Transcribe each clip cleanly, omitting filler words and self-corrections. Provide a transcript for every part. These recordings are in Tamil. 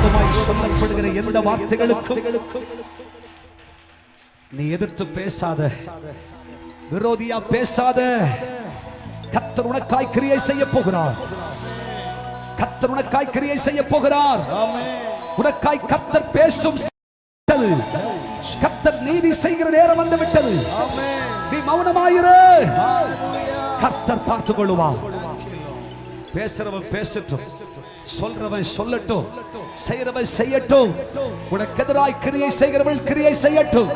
விரோதமாய் சொல்லப்படுகிற எந்த வார்த்தைகளுக்கும் நீ எதிர்த்து பேசாத, விரோதியா பேசாத. கர்த்தர் உனக்காய் கிரியை செய்ய போகிறார். கர்த்தர் உனக்காய் கிரியை செய்ய போகிறார். உனக்காய் கர்த்தர் பேசும். கர்த்தர் நீதி செய்கிற நேரம் வந்து விட்டது. நீ மௌனமாயிரு. கர்த்தர் பார்த்துக் கொள்ளுவார். பேசுறவன் பேசட்டும், சொல்றவன் சொல்லட்டும், செய்யறவன் செய்யட்டும். உனக்கு எதிராய் கிரியை செய்கிறவன் கிரியை செய்யட்டும்.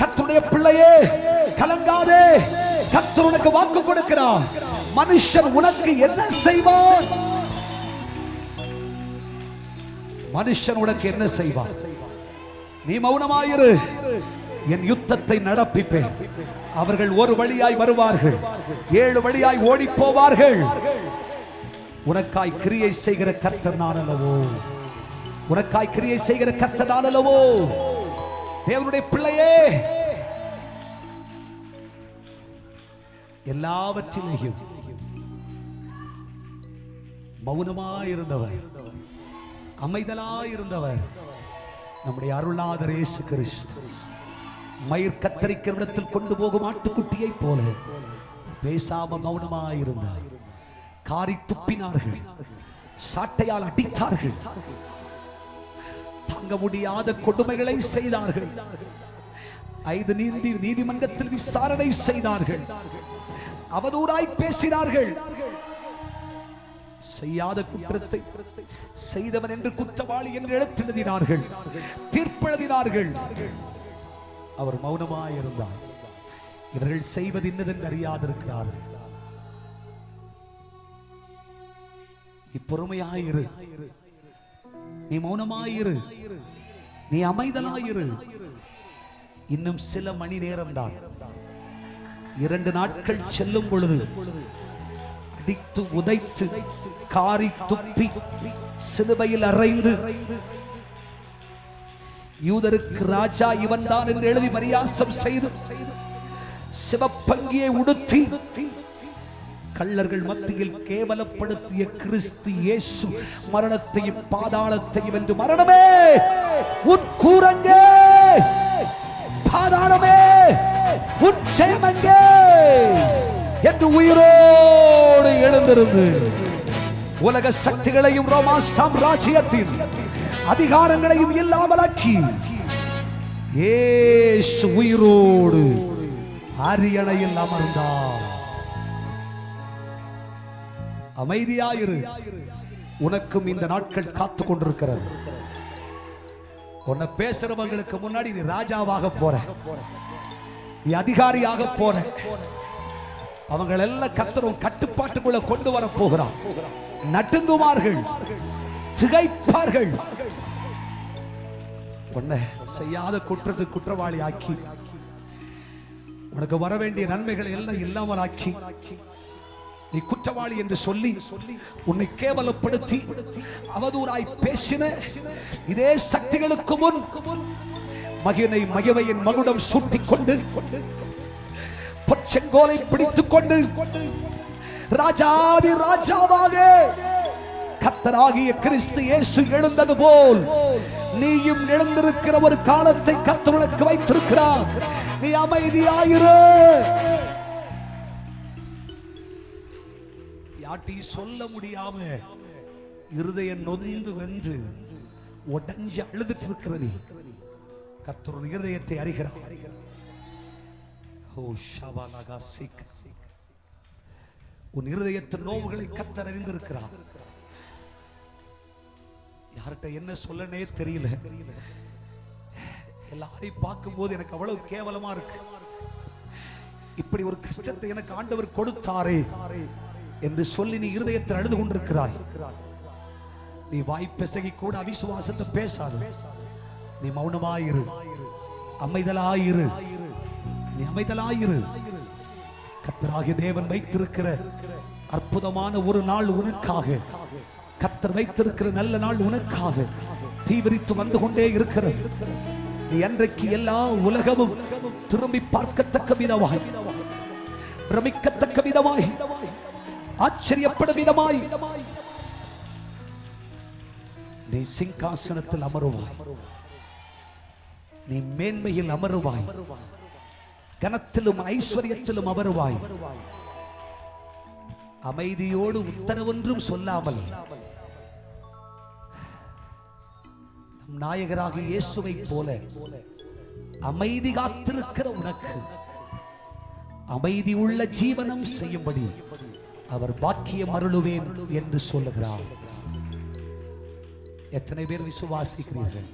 கர்த்தருடைய பிள்ளையே கலங்காதே. கர்த்தர் உனக்கு வாக்கு கொடுக்கிறார். மனுஷன் உனக்கு என்ன செய்வான்? மனுஷன் உனக்கு என்ன செய்வான்? நீ மௌனமாயிரு. என் யுத்தத்தை நடப்பிப்பேன். அவர்கள் ஒரு வழியாய் வருவார்கள், 7 வழியாய் ஓடி போவார்கள். உனக்காய் கிரியை செய்கிற கர்த்தர் நான் அல்லவோ? உனக்காய் கிரியை செய்கிற கர்த்தர் நான் அல்லவோ? தேவனுடைய பிள்ளையே, எல்லாவற்றிலேயும் மௌனமாயிருந்தவர், அமைதலாயிருந்தவர் நம்முடைய அருளாதர் இயேசு கிறிஸ்து. மயிர் கத்தரிக்கிற இடத்தில் கொண்டு போகும் ஆட்டுக்குட்டியை போல பேசாம மௌனமாயிருந்தார். காரி துப்பினார்கள், சாட்டையால் அடித்தார்கள், தாங்க முடியாத கொடுமைகளை செய்தார்கள். 5 நீதிமன்றத்தில் விசாரணை செய்தார்கள். அவதூறாய் பேசினார்கள். செய்யாத குற்றத்தை செய்தவன் என்று குற்றவாளி என்று எழுத்தினார்கள், தீர்ப்பெழுதினார்கள். அவர் மௌனமாயிருந்தார். இவர்கள் செய்வது இன்னதென்று அறியாதிருக்கிறார்கள். நீ பொறுமையாயிரு, நீ மௌனமாயிரு, நீ அமைதலாயிரு. இன்னும் சில மணி நேரம் தான். 2 நாட்கள் செல்லும் பொழுது அடித்து உதைத்து காரி துப்பி சிலுவையில் அறைந்து யூதருக்கு ராஜா இவன் தான் என்று எழுதி பரியாசம் செய்து சிவப்பங்கியை உடுத்தி கள்ளர்கள் மத்தியில் கேவலப்படுத்திய கிறிஸ்து இயேசு மரணத்தையும் பாதாளத்தையும் என்று, மரணமே உட்கூரங்கே, பாதாளமே உச்சயமங்கே என்று உயிரோடு எழுந்திருந்து உலக சக்திகளையும் ரோமா சாம்ராஜ்யத்தின் அதிகாரங்களையும் இல்லாமலாக்கி இயேசு உயிரோடு அரியணையில் அமர்ந்தார். அமைதியாயிரு. உனக்கும் இந்த நாட்கள் காத்து கொண்டிருக்கிறது. உன்னை பேசுறவங்களுக்கு முன்னாடி நீ ராஜாவாக போற, நீ அதிகாரியாக போற. அவங்க எல்லாம் கர்த்தரும் கட்டுப்பாட்டுக்குள்ள கொண்டு வர போகிறார். நடுங்குவார்கள், திகைப்பார்கள். உன்னை செய்யாத குற்றத்துக்கு குற்றவாளி ஆக்கி உனக்கு வர வேண்டிய நன்மைகளை எல்லாம் இல்லாமல் ஆக்கி நீ குற்றவாளி என்று சொல்லி உன்னை கேவலப்படுத்தி அவதூறாய் பேசின இதே சக்திகளுக்கு முன் மகிமையின் மகுடம் சூட்டிக் கொண்டு பொற்செங்கோலை பிடித்துக் கொண்டு ராஜாதி ராஜாவாக கர்த்தராகிய கிறிஸ்து இயேசு எழுந்தது போல் நீயும் எழுந்திருக்கிற ஒரு காலத்தை கர்த்தர் உனக்கு வைத்திருக்கிறார். நீ அமைதியாயிரு. யாட்டி சொல்ல முடியாம இருதயம் நொந்து வெந்து உடைஞ்சு அழுதுட்டு இருக்கிற நீ கர்த்தர் உன் இருதயத்தை அறிகிறார். உன் இருதயத்தின் நோவுகளை கர்த்தர் அறிந்திருக்கிறார். யார்கிட்ட என்ன சொல்லனே தெரியல. எல்லாரையும் பார்க்கும் போது எனக்கு அவ்வளவு கேவலமா இருக்கு. இப்படி ஒரு கஷ்டத்தை எனக்கு ஆண்டவர் கொடுத்தாரே என்று சொல்லி நீ இருதயத்தில் அழுது கொண்டிருக்கிறாய். நீ வாய் பிசகி கூட அவிசுவாசத்தை பேசாது. நீ மௌனமாயிரு, அமைதலாயிரு. நீ அமைதலாயிரு. கர்த்தராகிய தேவன் வைத்திருக்கிற அற்புதமான ஒரு நாள் உனக்காக, கர்த்தர் வைத்திருக்கிற நல்ல நாள் உனக்காக தீவிரித்து வந்து கொண்டே இருக்கிறது. நீ அன்றைக்கு எல்லா உலகமும் திரும்பி பார்க்கத்தக்க விதமாய், பிரமிக்கத்தக்க விதமாய், ஆச்சரியப்படும் விதமாய் நீ சிங்காசனத்தில் அமருவாய், நீ மேன்மையில் அமருவாய், கனத்திலும் ஐஸ்வர்யத்திலும் அமருவாய். அமைதியோடு உத்தரவொன்றும் சொல்லாமல் நம் நாயகராக இயேசுவை போல அமைதி காத்திருக்கிற உனக்கு அமைதி உள்ள ஜீவனம் செய்யும்படி அவர் பாக்கியம் அருளுவேன் என்று சொல்லுகிறார். எத்தனை பேர் விசுவாசிக்கிறீர்கள்?